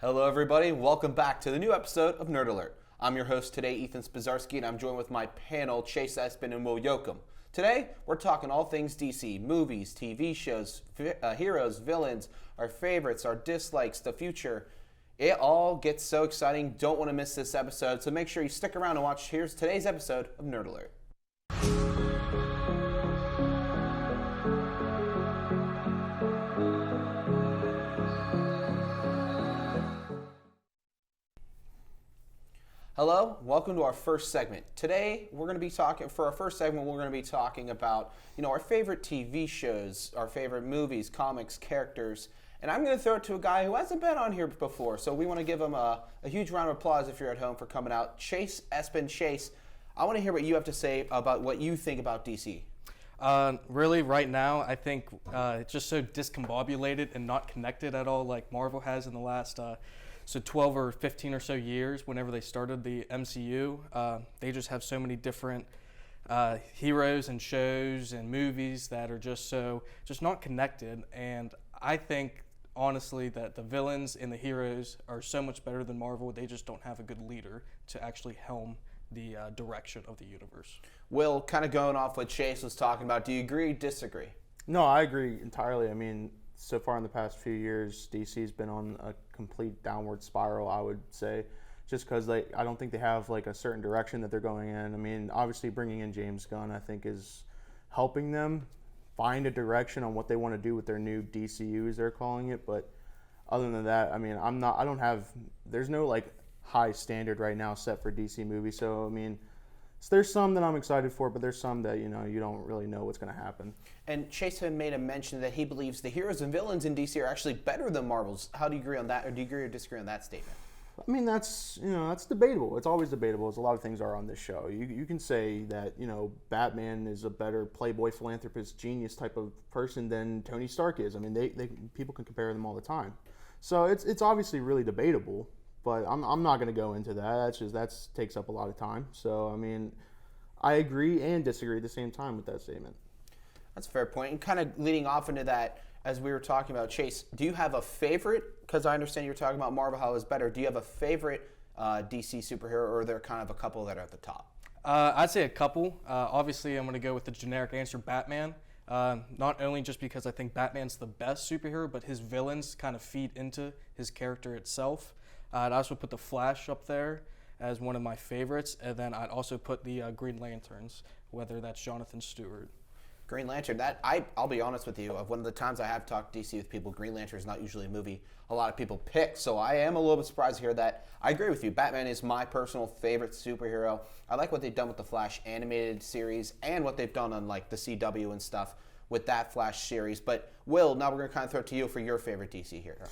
Hello, everybody. Welcome back to the new episode of Nerd Alert. I'm your host today, Ethan Spazarski, and I'm joined with my panel, Chase Espin and Will Yoakum. Today, we're talking all things DC, movies, TV shows, heroes, villains, our favorites, our dislikes, the future. It all gets so exciting. Don't want to miss this episode, so make sure you stick around and watch. Here's today's episode of Nerd Alert. Hello, welcome to our first segment. Today, we're going to be talking, for our first segment, we're going to be talking about, our favorite TV shows, our favorite movies, comics, characters, and I'm going to throw it to a guy who hasn't been on here before, so we want to give him a huge round of applause if you're at home for coming out. Chase Espin. Chase, I want to hear what you have to say about what you think about DC. Really, right now, I think it's just so discombobulated and not connected at all like Marvel has in the last 12 or 15 or so years. Whenever they started the MCU, they just have so many different heroes and shows and movies that are just not connected. And I think, honestly, that the villains and the heroes are so much better than Marvel. They just don't have a good leader to actually helm the direction of the universe. Will, kind of going off what Chase was talking about, do you agree or disagree? No, I agree entirely. I mean, so far in the past few years, DC's been on a complete downward spiral, I would say, just because I don't think they have like a certain direction that they're going in. I mean, obviously bringing in James Gunn, I think, is helping them find a direction on what they want to do with their new DCU, as they're calling it. But other than that, I mean, there's no like high standard right now set for DC movies. So I mean, there's some that I'm excited for, but there's some that you don't really know what's going to happen. And Chase had made a mention that he believes the heroes and villains in DC are actually better than Marvel's. How do you agree on that, or do you agree or disagree on that statement? I mean, that's debatable. It's always debatable, as a lot of things are on this show. You can say that Batman is a better playboy, philanthropist, genius type of person than Tony Stark is. I mean, they people can compare them all the time. So it's obviously really debatable. But I'm not going to go into that. That takes up a lot of time. So, I mean, I agree and disagree at the same time with that statement. That's a fair point. And kind of leading off into that, as we were talking about, Chase, do you have a favorite? Because I understand you're talking about Marvel, how it's better. Do you have a favorite DC superhero, or are there kind of a couple that are at the top? I'd say a couple. Obviously, I'm going to go with the generic answer, Batman. Not only just because I think Batman's the best superhero, but his villains kind of feed into his character itself. I'd also put the Flash up there as one of my favorites, and then I'd also put the Green Lanterns, whether that's Jonathan Stewart. Green Lantern, I'll be honest with you, one of the times I have talked DC with people, Green Lantern is not usually a movie a lot of people pick, so I am a little bit surprised to hear that. I agree with you. Batman is my personal favorite superhero. I like what they've done with the Flash animated series and what they've done on like the CW and stuff with that Flash series. But Will, now we're going to kind of throw it to you for your favorite DC hero.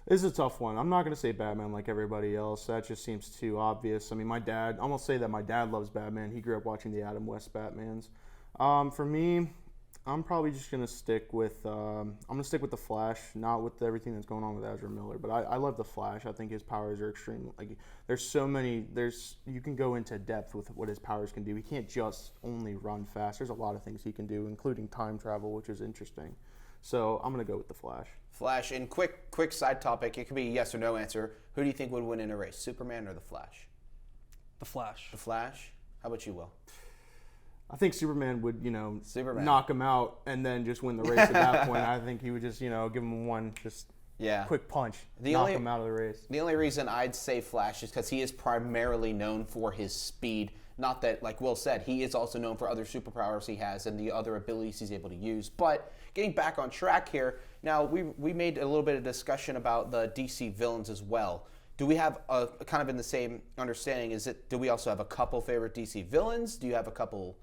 This is a tough one. I'm not going to say Batman like everybody else. That just seems too obvious. I mean, I'm going to say that my dad loves Batman. He grew up watching the Adam West Batmans. For me, I'm probably just going to stick with the Flash, not with everything that's going on with Ezra Miller. But I love the Flash. I think his powers are extreme. Like, you can go into depth with what his powers can do. He can't just only run fast. There's a lot of things he can do, including time travel, which is interesting. So I'm going to go with the Flash. Flash, and quick side topic, it could be a yes or no answer. Who do you think would win in a race, Superman or the Flash? The Flash. The Flash? How about you, Will? I think Superman would, knock him out and then just win the race at that point. I think he would just, give him one quick punch, knock him out of the race. The only reason I'd say Flash is because he is primarily known for his speed. Not that, like Will said, he is also known for other superpowers he has and the other abilities he's able to use. But getting back on track here, now we made a little bit of discussion about the DC villains as well. Do we have a kind of in the same understanding? Do we also have a couple favorite DC villains? Do you have a couple,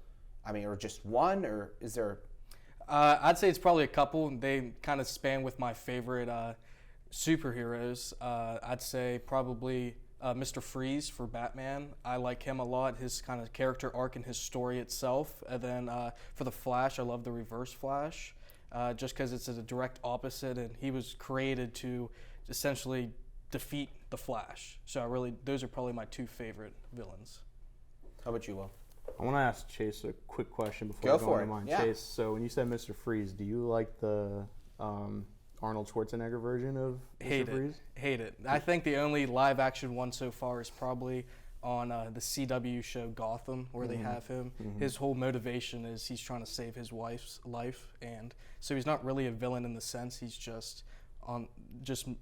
or just one, or is there? I'd say it's probably a couple. They kind of span with my favorite superheroes. I'd say probably Mr. Freeze for Batman. I like him a lot, his kind of character arc and his story itself. And then for the Flash, I love the Reverse Flash, just because it's a direct opposite, and he was created to essentially defeat the Flash. So those are probably my two favorite villains. How about you, Will? I want to ask Chase a quick question before I go into mine. Yeah. Chase, so when you said Mr. Freeze, do you like the Arnold Schwarzenegger version of Mr. Hate it. Freeze? Hate it. I think the only live action one so far is probably on the CW show Gotham, where they have him. His whole motivation is he's trying to save his wife's life, and so he's not really a villain in the sense. He's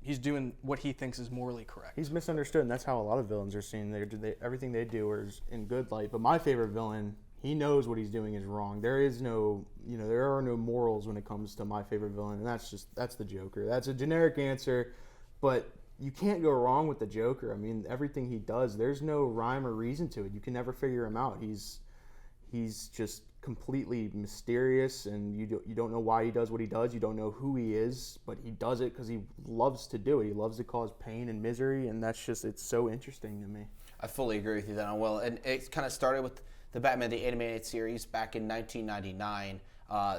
he's doing what he thinks is morally correct. He's misunderstood, and that's how a lot of villains are seen. Everything they do is in good light. But my favorite villain, he knows what he's doing is wrong. There is no, there are no morals when it comes to my favorite villain, and that's the Joker. That's a generic answer, but you can't go wrong with the Joker. I mean, everything he does, there's no rhyme or reason to it. You can never figure him out. He's just completely mysterious, and you don't know why he does what he does. You don't know who he is, but he does it because he loves to do it. He loves to cause pain and misery, and it's so interesting to me. I fully agree with you then, Will. And it kind of started with the Batman the Animated Series back in 1999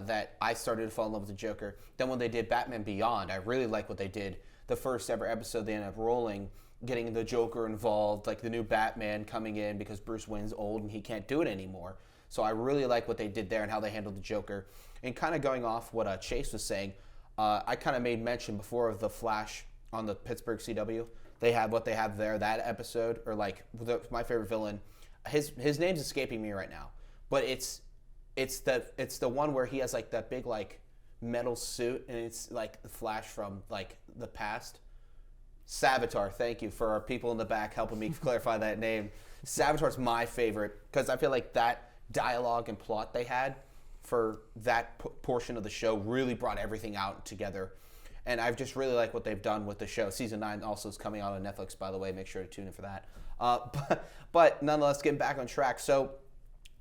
that I started to fall in love with the Joker. Then when they did Batman Beyond, I really liked what they did. The first ever episode they ended up rolling, getting the Joker involved, like the new Batman coming in because Bruce Wayne's old and he can't do it anymore. So I really like what they did there and how they handled the Joker. And kind of going off what Chase was saying, I kind of made mention before of the Flash on the Pittsburgh CW. They had what they have there, that episode, or like my favorite villain. His name's escaping me right now, but it's the one where he has like that big like metal suit, and it's like the Flash from like the past. Savitar, thank you for our people in the back helping me clarify that name. Savitar's my favorite because I feel like that dialogue and plot they had for that portion of the show really brought everything out together. And I've just really liked what they've done with the show. Season 9 also is coming out on Netflix, by the way. Make sure to tune in for that. But nonetheless, getting back on track. So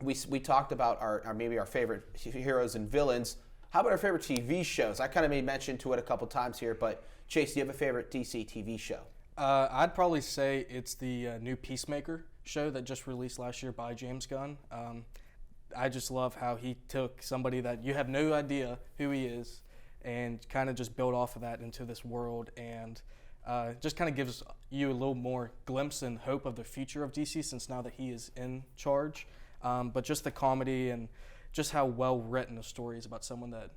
we talked about maybe our favorite heroes and villains. How about our favorite TV shows? I kind of made mention to it a couple times here, but Chase, do you have a favorite DC TV show? I'd probably say it's the new Peacemaker show that just released last year by James Gunn. I just love how he took somebody that you have no idea who he is and kind of just built off of that into this world, and just kind of gives you a little more glimpse and hope of the future of DC since now that he is in charge. But just the comedy and just how well written the story is about someone that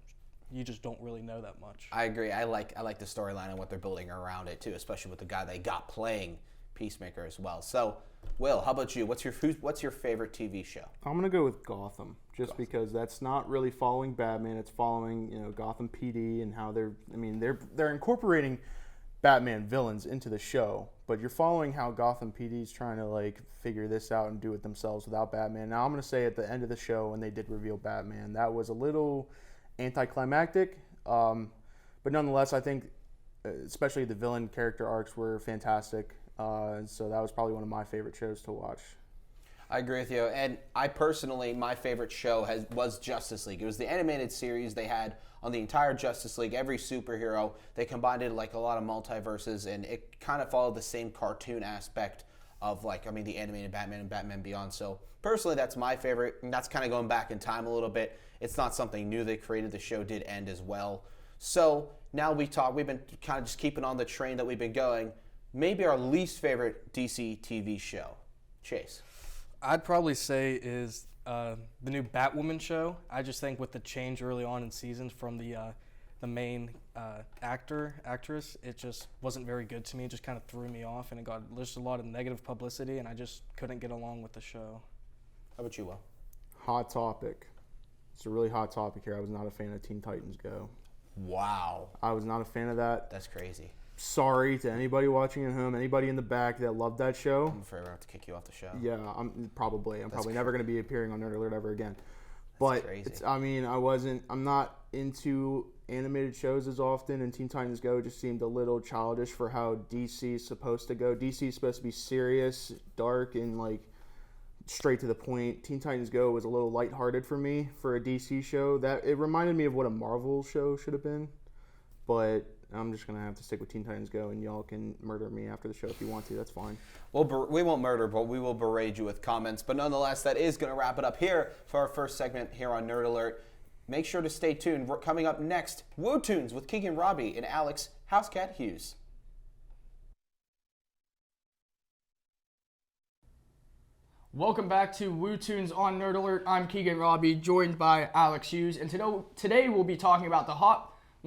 you just don't really know that much. I agree. I like the storyline and what they're building around it too, especially with the guy they got playing Peacemaker as well. So, Will, how about you? What's your favorite TV show? I'm gonna go with Gotham, because that's not really following Batman. It's following Gotham PD and how they're incorporating Batman villains into the show, but you're following how Gotham PD is trying to like figure this out and do it themselves without Batman. Now I'm gonna say at the end of the show when they did reveal Batman, that was a little anticlimactic, but nonetheless, I think especially the villain character arcs were fantastic. So that was probably one of my favorite shows to watch. I agree with you. And I personally, my favorite show was Justice League. It was the animated series they had on the entire Justice League, every superhero. They combined it like a lot of multiverses, and it kind of followed the same cartoon aspect of the animated Batman and Batman Beyond. So personally, that's my favorite, and that's kind of going back in time a little bit. It's not something new they created. The show did end as well. So now we've been kind of just keeping on the train that we've been going. Maybe our least favorite DC TV show. Chase. I'd probably say is the new Batwoman show. I just think with the change early on in seasons from the main actress, it just wasn't very good to me. It just kind of threw me off, and it got just a lot of negative publicity, and I just couldn't get along with the show. How about you, Will? Hot topic. It's a really hot topic here. I was not a fan of Teen Titans Go. Wow. I was not a fan of that. That's crazy. Sorry to anybody watching at home, anybody in the back that loved that show. I'm afraid we're going to have to kick you off the show. Yeah, I'm probably never going to be appearing on Nerd Alert ever again. But crazy. I'm not into animated shows as often, and Teen Titans Go just seemed a little childish for how DC is supposed to go. DC is supposed to be serious, dark, and like straight to the point. Teen Titans Go was a little lighthearted for me for a DC show. That it reminded me of what a Marvel show should have been, but I'm just going to have to stick with Teen Titans Go, and y'all can murder me after the show if you want to. That's fine. Well, we won't murder, but we will berate you with comments. But nonetheless, that is going to wrap it up here for our first segment here on Nerd Alert. Make sure to stay tuned. We're coming up next, Woo Tunes with Keegan Robbie and Alex Housecat Hughes. Welcome back to Woo Tunes on Nerd Alert. I'm Keegan Robbie, joined by Alex Hughes, and today we'll be talking about the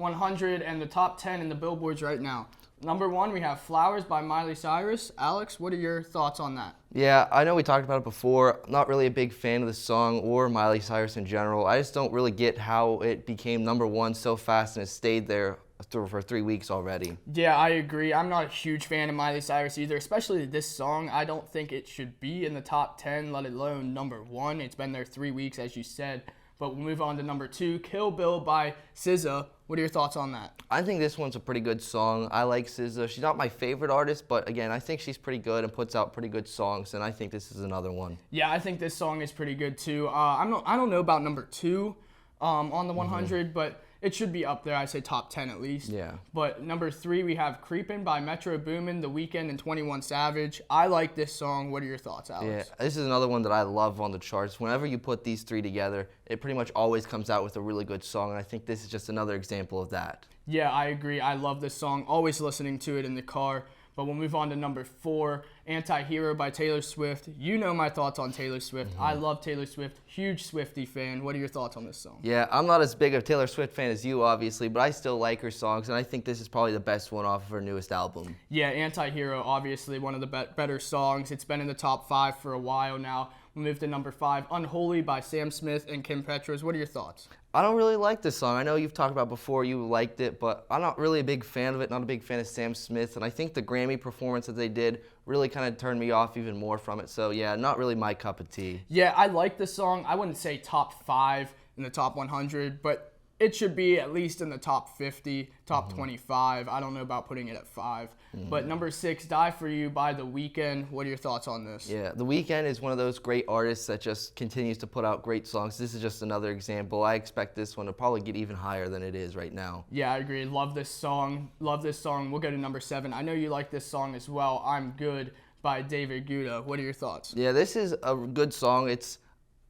100 and the top 10 in the billboards right now. Number 1, we have Flowers by Miley Cyrus. Alex, what are your thoughts on that? Yeah, I know we talked about it before. I'm not really a big fan of the song or Miley Cyrus in general. I just don't really get how it became number 1 so fast and it stayed there for 3 weeks already. Yeah, I agree. I'm not a huge fan of Miley Cyrus either, especially this song. I don't think it should be in the top 10, let alone number 1. It's been there 3 weeks, as you said. But we'll move on to number 2, Kill Bill by SZA. What are your thoughts on that? I think this one's a pretty good song. I like SZA. She's not my favorite artist, but again, I think she's pretty good and puts out pretty good songs, and I think this is another one. Yeah, I think this song is pretty good too. I don't know about number 2 on the 100, but it should be up there. I say top 10 at least. Yeah. But number 3, we have Creepin' by Metro Boomin, The Weeknd, and 21 Savage. I like this song. What are your thoughts, Alex? Yeah, this is another one that I love on the charts. Whenever you put these 3 together, it pretty much always comes out with a really good song, and I think this is just another example of that. Yeah, I agree. I love this song. Always listening to it in the car. But we'll move on to number 4, Anti-Hero by Taylor Swift. You know my thoughts on Taylor Swift. I love Taylor Swift. Huge Swiftie fan. What are your thoughts on this song? Yeah, I'm not as big of a Taylor Swift fan as you, obviously, but I still like her songs, and I think this is probably the best one off of her newest album. Yeah, Anti-Hero, obviously one of the better songs. It's been in the top 5 for a while now. We'll move to number 5, Unholy by Sam Smith and Kim Petras. What are your thoughts? I don't really like this song. I know you've talked about before you liked it, but I'm not really a big fan of it, not a big fan of Sam Smith, and I think the Grammy performance that they did really kind of turned me off even more from it. So yeah, not really my cup of tea. Yeah, I like this song. I wouldn't say top 5 in the top 100, but it should be at least in the top 50, top 25. I don't know about putting it at 5. But number 6, Die For You by The Weeknd. What are your thoughts on this? Yeah, The Weeknd is one of those great artists that just continues to put out great songs. This is just another example. I expect this one to probably get even higher than it is right now. Yeah, I agree. Love this song. Love this song. We'll go to number 7. I know you like this song as well. I'm Good by David Guetta. What are your thoughts? Yeah, this is a good song.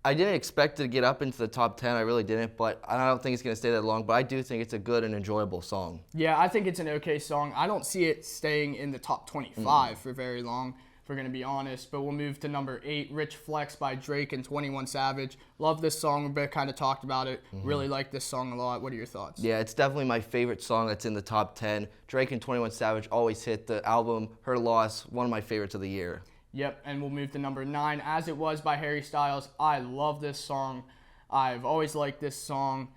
I didn't expect it to get up into the top 10. I really didn't, but I don't think it's going to stay that long. But I do think it's a good and enjoyable song. Yeah, I think it's an okay song. I don't see it staying in the top 25 for very long, if we're going to be honest. But we'll move to number 8, Rich Flex by Drake and 21 Savage. Love this song. We kind of talked about it. Really like this song a lot. What are your thoughts? Yeah, it's definitely my favorite song that's in the top 10. Drake and 21 Savage always hit. The album, Her Loss, one of my favorites of the year. Yep, and we'll move to number 9, As It Was by Harry Styles. I love this song. I've always liked this song.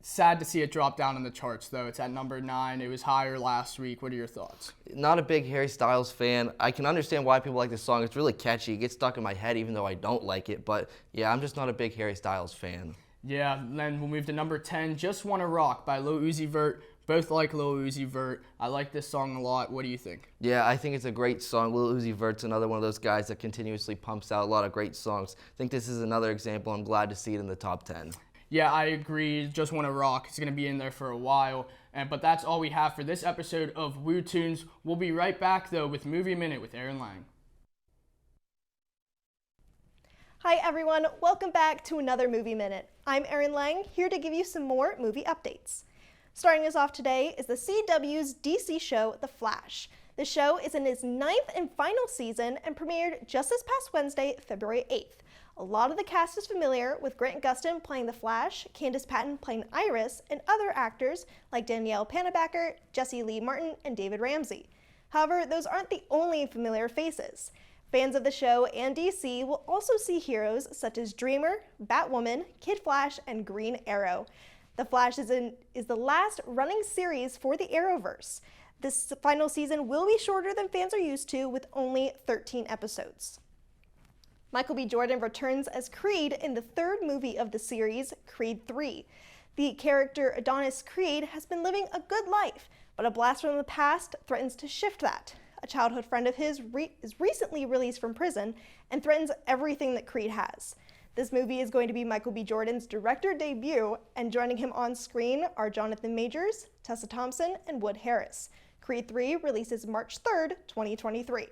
Sad to see it drop down in the charts, though. It's at number 9. It was higher last week. What are your thoughts? Not a big Harry Styles fan. I can understand why people like this song. It's really catchy. It gets stuck in my head even though I don't like it. But yeah, I'm just not a big Harry Styles fan. Yeah, then we'll move to number 10, Just Wanna Rock by Lil Uzi Vert. Both like Lil Uzi Vert. I like this song a lot. What do you think? Yeah, I think it's a great song. Lil Uzi Vert's another one of those guys that continuously pumps out a lot of great songs. I think this is another example. I'm glad to see it in the top 10. Yeah, I agree. Just Wanna Rock. It's going to be in there for a while. But that's all we have for this episode of Woo Tunes. We'll be right back, though, with Movie Minute with Aaron Lang. Hi everyone, welcome back to another Movie Minute. I'm Erin Lang, here to give you some more movie updates. Starting us off today is the CW's DC show, The Flash. The show is in its 9th and final season and premiered just this past Wednesday, February 8th. A lot of the cast is familiar, with Grant Gustin playing The Flash, Candace Patton playing Iris, and other actors like Danielle Panabaker, Jesse Lee Martin, and David Ramsey. However, those aren't the only familiar faces. Fans of the show and DC will also see heroes such as Dreamer, Batwoman, Kid Flash, and Green Arrow. The Flash is the last running series for the Arrowverse. This final season will be shorter than fans are used to, with only 13 episodes. Michael B. Jordan returns as Creed in the 3rd movie of the series, Creed 3. The character Adonis Creed has been living a good life, but a blast from the past threatens to shift that. A childhood friend of his is recently released from prison and threatens everything that Creed has. This movie is going to be Michael B. Jordan's director debut, and joining him on screen are Jonathan Majors, Tessa Thompson, and Wood Harris. Creed 3 releases March 3rd, 2023.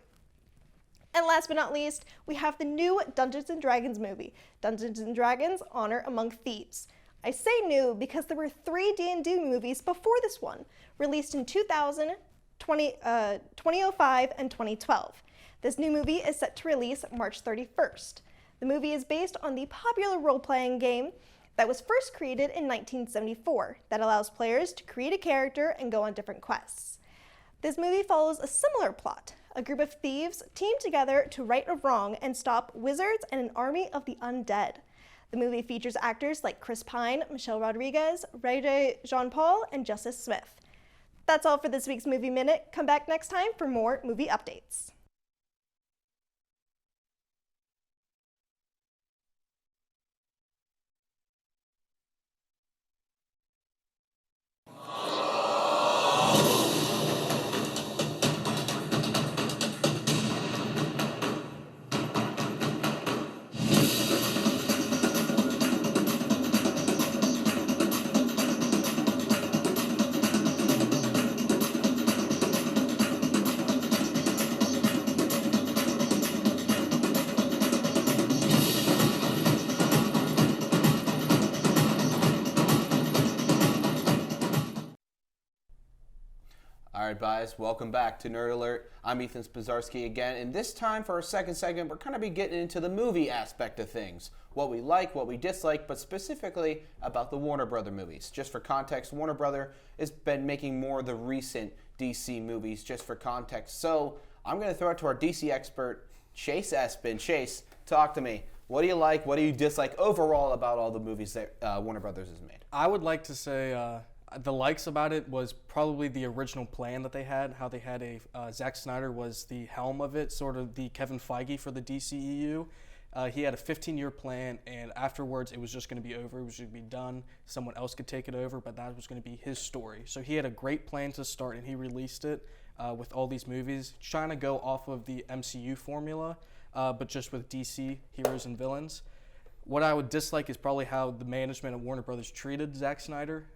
And last but not least, we have the new Dungeons & Dragons movie, Dungeons & Dragons: Honor Among Thieves. I say new because there were 3 D&D movies before this one, released in 2000, 2005, and 2012. This new movie is set to release March 31st. The movie is based on the popular role-playing game that was first created in 1974 that allows players to create a character and go on different quests. This movie follows a similar plot. A group of thieves team together to right a wrong and stop wizards and an army of the undead. The movie features actors like Chris Pine, Michelle Rodriguez, Ray Jean Paul, and Justice Smith. That's all for this week's Movie Minute. Come back next time for more movie updates. All right, guys, welcome back to Nerd Alert. I'm Ethan Spazarski again, and this time for our second segment, we're going to be getting into the movie aspect of things. What we like, what we dislike, but specifically about the Warner Brother movies. Just for context, Warner Brother has been making more of the recent DC movies, just for context. So I'm going to throw it to our DC expert, Chase Espin. Chase, talk to me. What do you like, what do you dislike overall about all the movies that Warner Brothers has made? I would like to say the likes about it was probably the original plan that they had, how they had Zack Snyder was the helm of it, sort of the Kevin Feige for the DCEU. He had a 15-year plan, and afterwards it was just going to be over. It was going to be done. Someone else could take it over, but that was going to be his story. So he had a great plan to start, and he released it with all these movies, trying to go off of the MCU formula, but just with DC heroes and villains. What I would dislike is probably how the management of Warner Brothers treated Zack Snyder.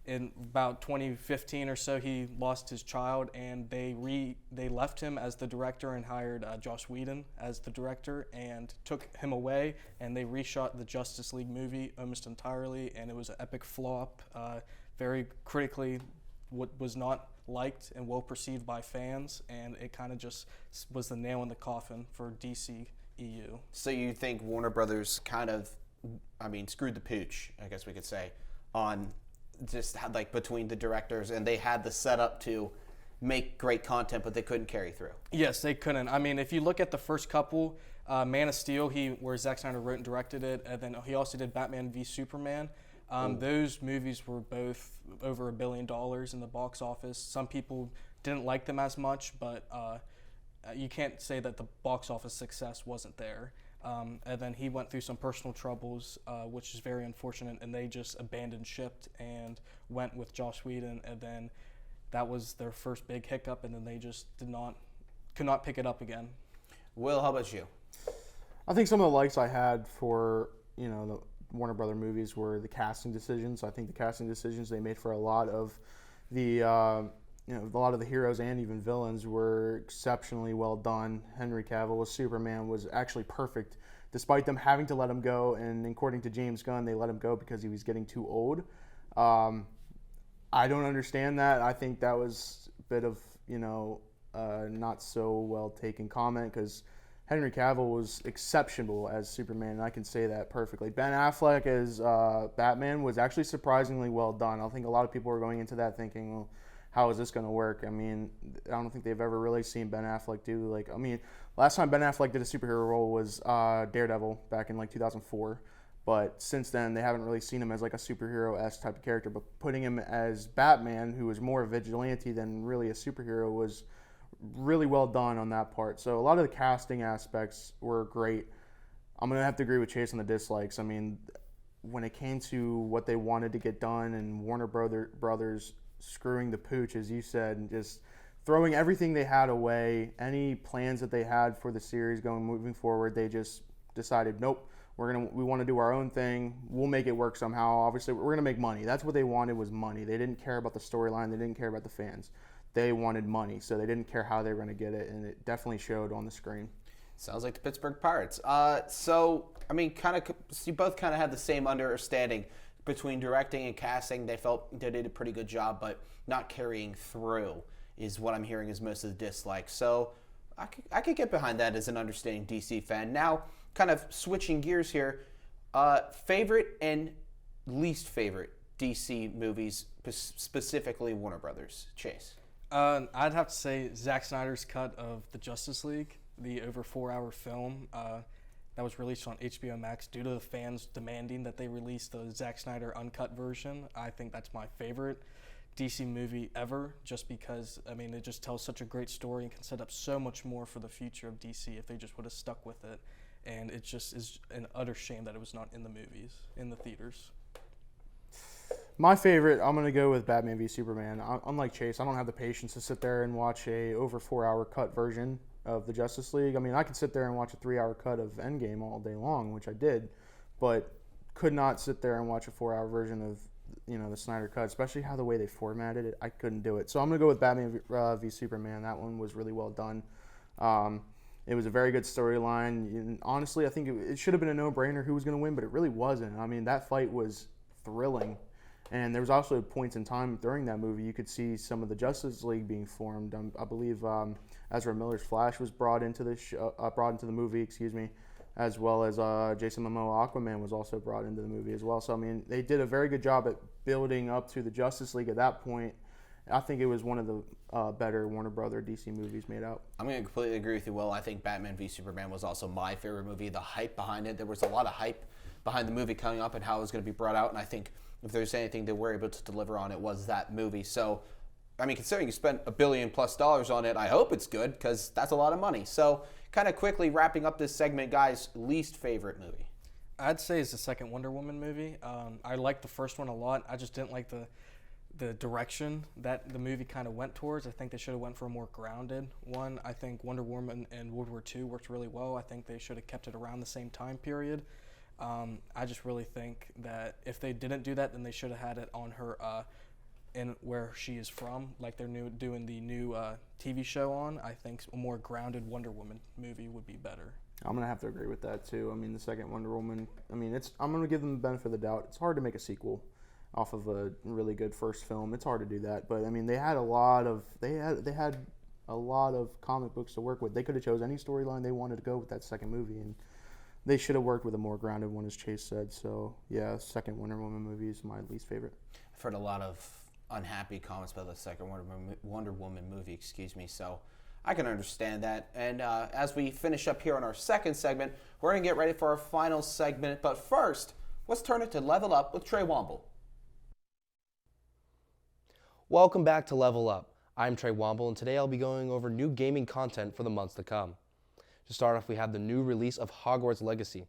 In about 2015 or so, he lost his child, and they left him as the director and hired Joss Whedon as the director and took him away, and they reshot the Justice League movie almost entirely, and it was an epic flop, very critically what was not liked and well perceived by fans, and it kind of just was the nail in the coffin for DC EU. So you think Warner Brothers kind of, screwed the pooch, I guess we could say, on just had like between the directors, and they had the setup to make great content, but they couldn't carry through. Yes, they couldn't. I mean, if you look at the first couple, Man of Steel, where Zack Snyder wrote and directed it, and then he also did Batman v Superman. Those movies were both over $1 billion in the box office. Some people didn't like them as much, but you can't say that the box office success wasn't there. And then he went through some personal troubles, which is very unfortunate, and they just abandoned ship and went with Joss Whedon, and then that was their first big hiccup, and then they just could not pick it up again. Will, how about you? I think some of the likes I had for the Warner Brother movies were the casting decisions. I think the casting decisions they made for a lot of the a lot of the heroes and even villains were exceptionally well done. Henry Cavill as Superman was actually perfect, despite them having to let him go. And according to James Gunn, they let him go because he was getting too old. I don't understand that. I think that was a bit of not so well taken comment, because Henry Cavill was exceptional as Superman, and I can say that perfectly. Ben Affleck as Batman was actually surprisingly well done. I think a lot of people were going into that thinking, well, how is this going to work? I mean, I don't think they've ever really seen Ben Affleck do, last time Ben Affleck did a superhero role was Daredevil back in 2004. But since then, they haven't really seen him as a superhero-esque type of character. But putting him as Batman, who was more a vigilante than really a superhero, was really well done on that part. So a lot of the casting aspects were great. I'm going to have to agree with Chase on the dislikes. I mean, when it came to what they wanted to get done and Warner Brothers screwing the pooch, as you said, and just throwing everything they had away, any plans that they had for the series moving forward, they just decided, nope, we want to do our own thing. We'll make it work somehow. Obviously, we're going to make money. That's what they wanted, was money. They didn't care about the storyline. They didn't care about the fans. They wanted money, so they didn't care how they were going to get it, and it definitely showed on the screen. Sounds like the Pittsburgh Pirates. You both kind of had the same understanding between directing and casting. They felt they did a pretty good job, but not carrying through is what I'm hearing is most of the dislikes. So I could get behind that as an understanding DC fan. Now, kind of switching gears here, Favorite and least favorite DC movies, specifically Warner Brothers. Chase. I'd have to say Zack Snyder's cut of the Justice League, the over 4-hour film that was released on HBO Max due to the fans demanding that they release the Zack Snyder uncut version. I think that's my favorite DC movie ever, just because, I mean, it just tells such a great story and can set up so much more for the future of DC if they just would have stuck with it. And it just is an utter shame that it was not in the movies, in the theaters. My favorite, I'm going to go with Batman v Superman. Unlike Chase, I don't have the patience to sit there and watch a over 4-hour cut version of the Justice League. I mean, I could sit there and watch a 3-hour cut of Endgame all day long, which I did, but could not sit there and watch a 4-hour version of, the Snyder cut, especially how the way they formatted it. I couldn't do it. So I'm going to go with Batman v Superman. That one was really well done. It was a very good storyline. Honestly, I think it should have been a no-brainer who was going to win, but it really wasn't. I mean, that fight was thrilling. And there was also points in time during that movie you could see some of the Justice League being formed. I believe Ezra Miller's Flash was brought into the movie, as well as Jason Momoa Aquaman was also brought into the movie as well. So I mean, they did a very good job at building up to the Justice League at that point. I think it was one of the better Warner Brother DC movies made out. I'm going to completely agree with you, Will. I think Batman v Superman was also my favorite movie. The hype behind it, there was a lot of hype behind the movie coming up and how it was going to be brought out, and I think if there's anything they were able to deliver on, it was that movie. So, I mean, considering you spent $1 billion+ on it, I hope it's good because that's a lot of money. So, kind of quickly wrapping up this segment, guys, least favorite movie? I'd say it's the second Wonder Woman movie. I liked the first one a lot. I just didn't like the direction that the movie kind of went towards. I think they should have went for a more grounded one. I think Wonder Woman and World War II worked really well. I think they should have kept it around the same time period. I just really think that if they didn't do that, then they should have had it on her in where she is from, like they're doing the new TV show on. I think a more grounded Wonder Woman movie would be better. I'm going to have to agree with that, too. I mean, the second Wonder Woman, I'm going to give them the benefit of the doubt. It's hard to make a sequel off of a really good first film. It's hard to do that. But, I mean, they had a lot of comic books to work with. They could have chose any storyline they wanted to go with that second movie, and they should have worked with a more grounded one, as Chase said. So, yeah, second Wonder Woman movie is my least favorite. I've heard a lot of unhappy comments about the second Wonder Woman movie, so I can understand that. And as we finish up here on our second segment, we're going to get ready for our final segment. But first, let's turn it to Level Up with Trey Womble. Welcome back to Level Up. I'm Trey Womble, and today I'll be going over new gaming content for the months to come. To start off, we have the new release of Hogwarts Legacy.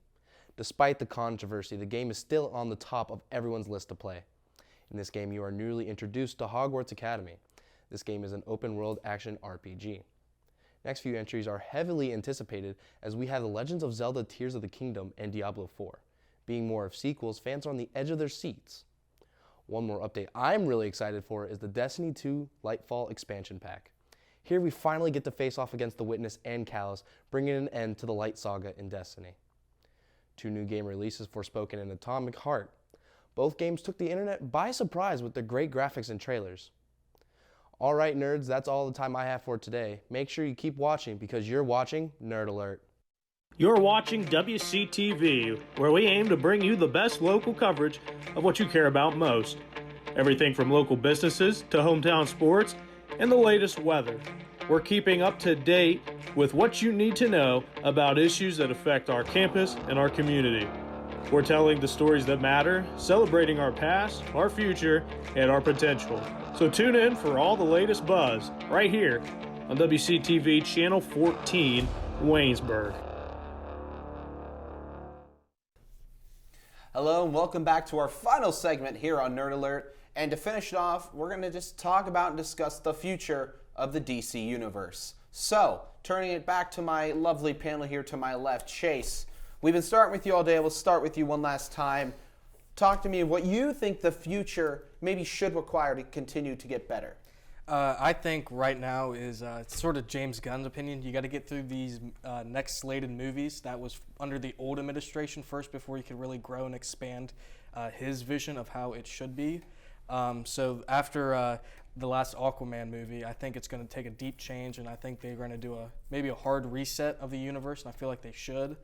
Despite the controversy, the game is still on the top of everyone's list to play. In this game, you are newly introduced to Hogwarts Academy. This game is an open-world action RPG. Next few entries are heavily anticipated as we have The Legends of Zelda Tears of the Kingdom and Diablo 4. Being more of sequels, fans are on the edge of their seats. One more update I'm really excited for is the Destiny 2 Lightfall expansion pack. Here we finally get to face off against the Witness and Callus, bringing an end to the Light Saga in Destiny. 2 new game releases, Forspoken and Atomic Heart. Both games took the internet by surprise with their great graphics and trailers. Alright nerds, that's all the time I have for today. Make sure you keep watching because you're watching Nerd Alert. You're watching WCTV, where we aim to bring you the best local coverage of what you care about most. Everything from local businesses to hometown sports and the latest weather. We're keeping up to date with what you need to know about issues that affect our campus and our community. We're telling the stories that matter, celebrating our past, our future, and our potential. So tune in for all the latest buzz right here on WCTV Channel 14, Waynesburg. Hello and welcome back to our final segment here on Nerd Alert. And to finish it off, we're going to just talk about and discuss the future of the DC Universe. So, turning it back to my lovely panel here to my left, Chase. We've been starting with you all day. We'll start with you one last time. Talk to me of what you think the future maybe should require to continue to get better. I think right now is sort of James Gunn's opinion. You got to get through these next slated movies that was under the old administration first before you could really grow and expand his vision of how it should be. So after the last Aquaman movie, I think it's going to take a deep change, and I think they're going to do maybe a hard reset of the universe, and I feel like they should.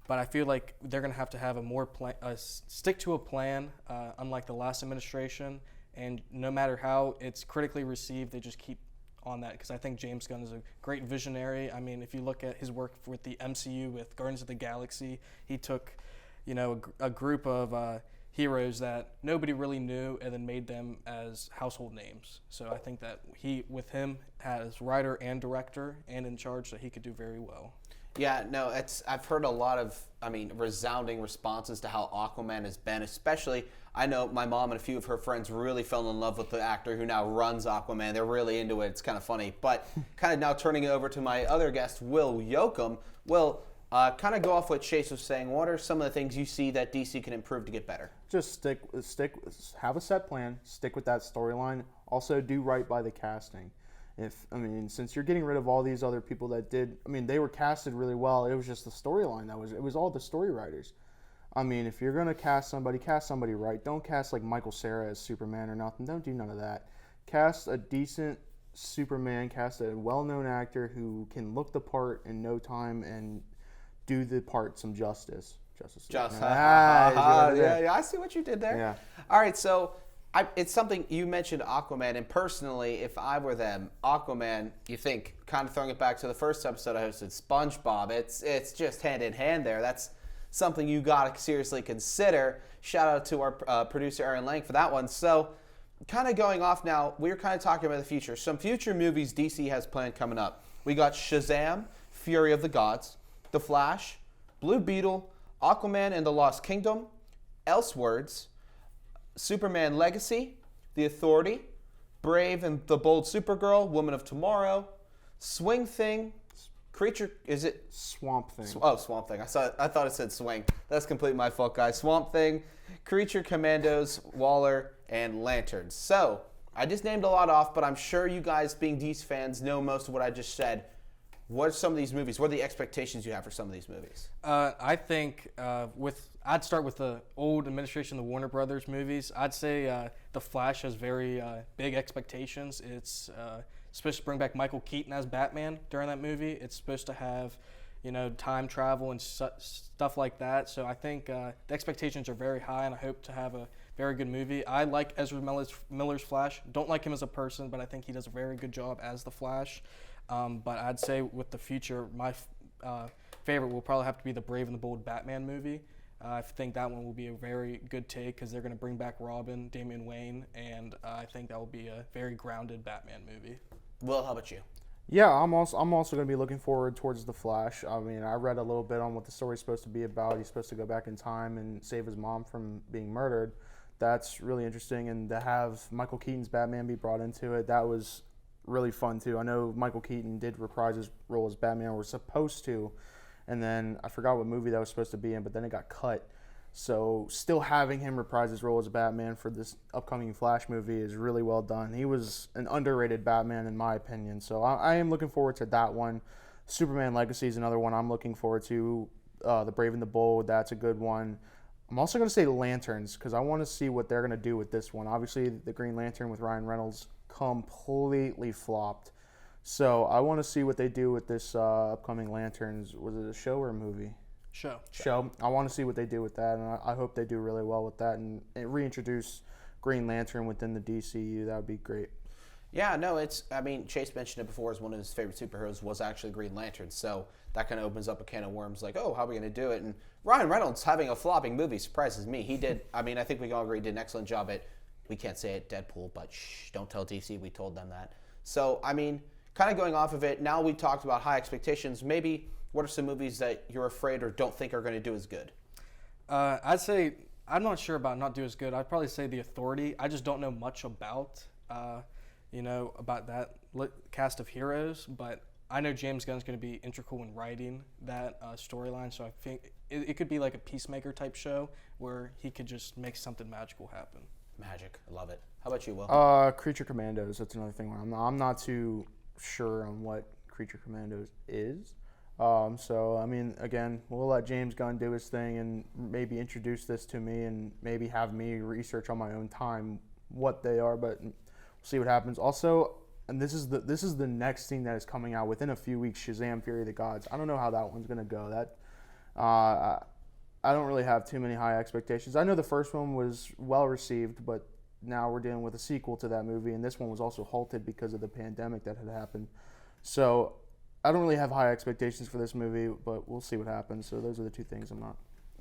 But I feel like they're going to have a more stick to a plan, unlike the last administration. And no matter how it's critically received, they just keep on that, because I think James Gunn is a great visionary. I mean, if you look at his work with the MCU, with Guardians of the Galaxy, he took, a group of heroes that nobody really knew and then made them as household names. So I think that with him as writer and director and in charge, that he could do very well. Yeah, no, I've heard a lot of, resounding responses to how Aquaman has been, especially, I know my mom and a few of her friends really fell in love with the actor who now runs Aquaman. They're really into it. It's kind of funny. But kind of now turning it over to my other guest, Will Yoakum. Will, kind of go off what Chase was saying. What are some of the things you see that DC can improve to get better? Just have a set plan, stick with that storyline. Also, do right by the casting. Since you're getting rid of all these other people that they were casted really well. It was just the storyline it was all the story writers. If you're gonna cast somebody right. Don't cast like Michael Cera as Superman or nothing. Don't do none of that. Cast a decent Superman. Cast a well-known actor who can look the part in no time and do the part some justice. Yeah, I see what you did there. Yeah. All right, so it's something you mentioned, Aquaman, and personally, if I were them, Aquaman, you think, kind of throwing it back to the first episode I hosted, SpongeBob, it's just hand in hand there. That's something you got to seriously consider. Shout out to our producer, Aaron Lang, for that one. So, kind of going off now, we're kind of talking about the future. Some future movies DC has planned coming up. We got Shazam, Fury of the Gods, The Flash, Blue Beetle, Aquaman and the Lost Kingdom, Elseworlds, Superman Legacy, The Authority, Brave and the Bold Supergirl, Woman of Tomorrow, Swing Thing, Creature, is it? Swamp Thing. Swamp Thing. I thought it said Swing. That's completely my fault, guys. Swamp Thing, Creature Commandos, Waller, and Lanterns. So, I just named a lot off, but I'm sure you guys, being DC fans, know most of what I just said. What are some of these movies? What are the expectations you have for some of these movies? I think I'd start with the old administration, the Warner Brothers movies. I'd say The Flash has very big expectations. It's supposed to bring back Michael Keaton as Batman during that movie. It's supposed to have, time travel and stuff like that. So I think the expectations are very high, and I hope to have a very good movie. I like Ezra Miller's Flash. Don't like him as a person, but I think he does a very good job as the Flash. But I'd say with the future, my favorite will probably have to be the Brave and the Bold Batman movie. I think that one will be a very good take because they're going to bring back Robin, Damian Wayne, and I think that will be a very grounded Batman movie. Will, how about you? Yeah, I'm also going to be looking forward towards The Flash. I read a little bit on what the story's supposed to be about. He's supposed to go back in time and save his mom from being murdered. That's really interesting, and to have Michael Keaton's Batman be brought into it, that was really fun too. I know Michael Keaton did reprise his role as Batman, or was supposed to, and then I forgot what movie that was supposed to be in, but then it got cut. So still having him reprise his role as Batman for this upcoming Flash movie is really well done. He was an underrated Batman in my opinion, so I am looking forward to that one. Superman Legacy is another one I'm looking forward to. The Brave and the Bold, that's a good one. I'm also going to say Lanterns because I want to see what they're going to do with this one. Obviously, the Green Lantern with Ryan Reynolds completely flopped. So I want to see what they do with this upcoming Lanterns. Was it a show or a movie? Show. I want to see what they do with that, and I hope they do really well with that and reintroduce Green Lantern within the DCU. That would be great. Yeah, no, Chase mentioned it before as one of his favorite superheroes was actually Green Lantern, so that kind of opens up a can of worms like, oh, how are we going to do it? And Ryan Reynolds having a flopping movie surprises me. He did, I think we can all agree, he did an excellent job at, we can't say it, Deadpool, but shh, don't tell DC we told them that. So, kind of going off of it, now we talked about high expectations, maybe what are some movies that you're afraid or don't think are going to do as good? I'd say, I'm not sure about not do as good. I'd probably say The Authority. I just don't know much about that cast of heroes, but I know James Gunn's going to be integral in writing that storyline, so I think it could be like a Peacemaker type show where he could just make something magical happen. Magic. I love it. How about you, Will? Creature Commandos. That's another thing where I'm not too sure on what Creature Commandos is. Again, we'll let James Gunn do his thing and maybe introduce this to me and maybe have me research on my own time what they are, but we'll see what happens. Also, and this is the next thing that is coming out within a few weeks, Shazam! Fury of the Gods. I don't know how that one's going to go. I don't really have too many high expectations. I know the first one was well received, but now we're dealing with a sequel to that movie, and this one was also halted because of the pandemic that had happened. So I don't really have high expectations for this movie, but we'll see what happens. So those are the two things I'm not.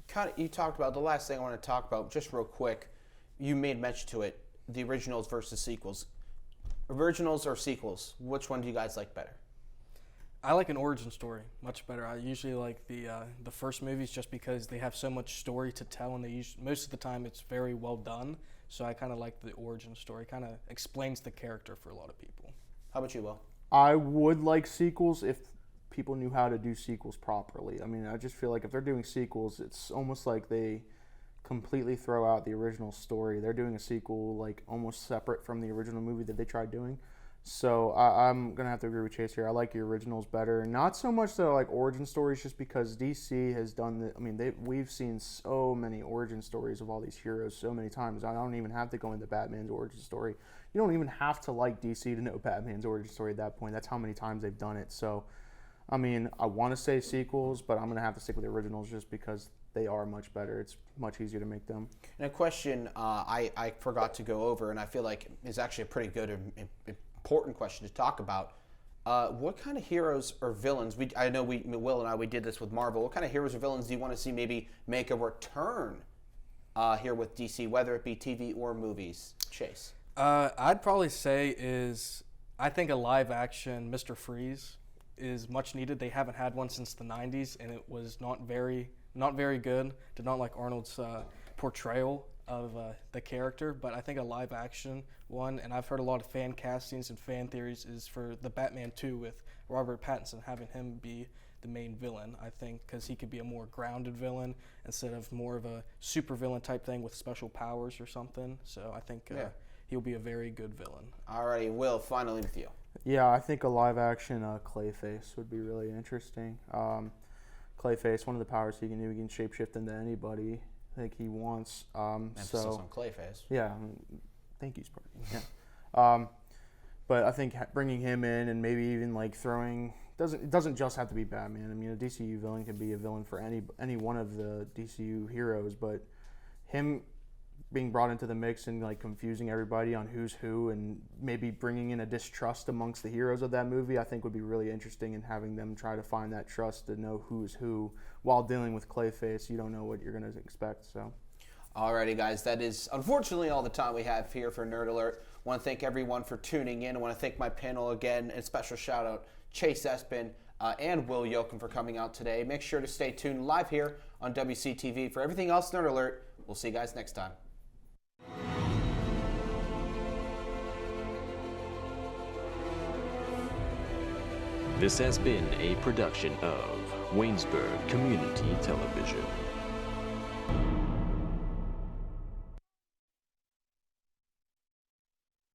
Kind of, you talked about the last thing I want to talk about, just real quick. You made mention to it, the originals versus sequels. Originals or sequels? Which one do you guys like better? I like an origin story much better. I usually like the first movies just because they have so much story to tell, and most of the time it's very well done. So I kind of like the origin story. Kind of explains the character for a lot of people. How about you, Will? I would like sequels if people knew how to do sequels properly. I mean, I just feel like if they're doing sequels, it's almost like they completely throw out the original story. They're doing a sequel like almost separate from the original movie that they tried doing. So I'm going to have to agree with Chase here. I like the originals better. Not so much that I like origin stories just because DC has done the, I mean, we've seen so many origin stories of all these heroes so many times. I don't even have to go into Batman's origin story. You don't even have to like DC to know Batman's origin story at that point. That's how many times they've done it. So, I mean, I want to say sequels, but I'm going to have to stick with the originals just because they are much better. It's much easier to make them. And a question I forgot to go over, and I feel like is actually a pretty good and important question to talk about. What kind of heroes or villains? I know Will and I did this with Marvel. What kind of heroes or villains do you want to see maybe make a return here with DC, whether it be TV or movies? Chase. I'd probably say I think a live action Mr. Freeze is much needed. They haven't had one since the 90s, and it was not very good. Did not like Arnold's portrayal of the character, but I think a live action one, and I've heard a lot of fan castings and fan theories, is for the Batman 2 with Robert Pattinson, having him be the main villain, I think, because he could be a more grounded villain instead of more of a super villain type thing with special powers or something. So I think he'll be a very good villain. Alrighty, Will, finally with you. Yeah, I think a live action Clayface would be really interesting. Clayface, one of the powers he can do, he can shapeshift into anybody I think he wants. Emphasis on Clayface. Yeah, thank you, Sparky. Yeah. But I think bringing him in and maybe even like throwing it doesn't just have to be Batman. I mean, a DCU villain can be a villain for any one of the DCU heroes, but him being brought into the mix and like confusing everybody on who's who and maybe bringing in a distrust amongst the heroes of that movie, I think would be really interesting, and having them try to find that trust to know who's who while dealing with Clayface. You don't know what you're going to expect. So, alrighty, guys, that is unfortunately all the time we have here for Nerd Alert. I want to thank everyone for tuning in. I want to thank my panel again, and special shout out Chase Espin and Will Yoakum for coming out today. Make sure to stay tuned live here on WCTV. For everything else Nerd Alert, we'll see you guys next time. This has been a production of Waynesburg Community Television.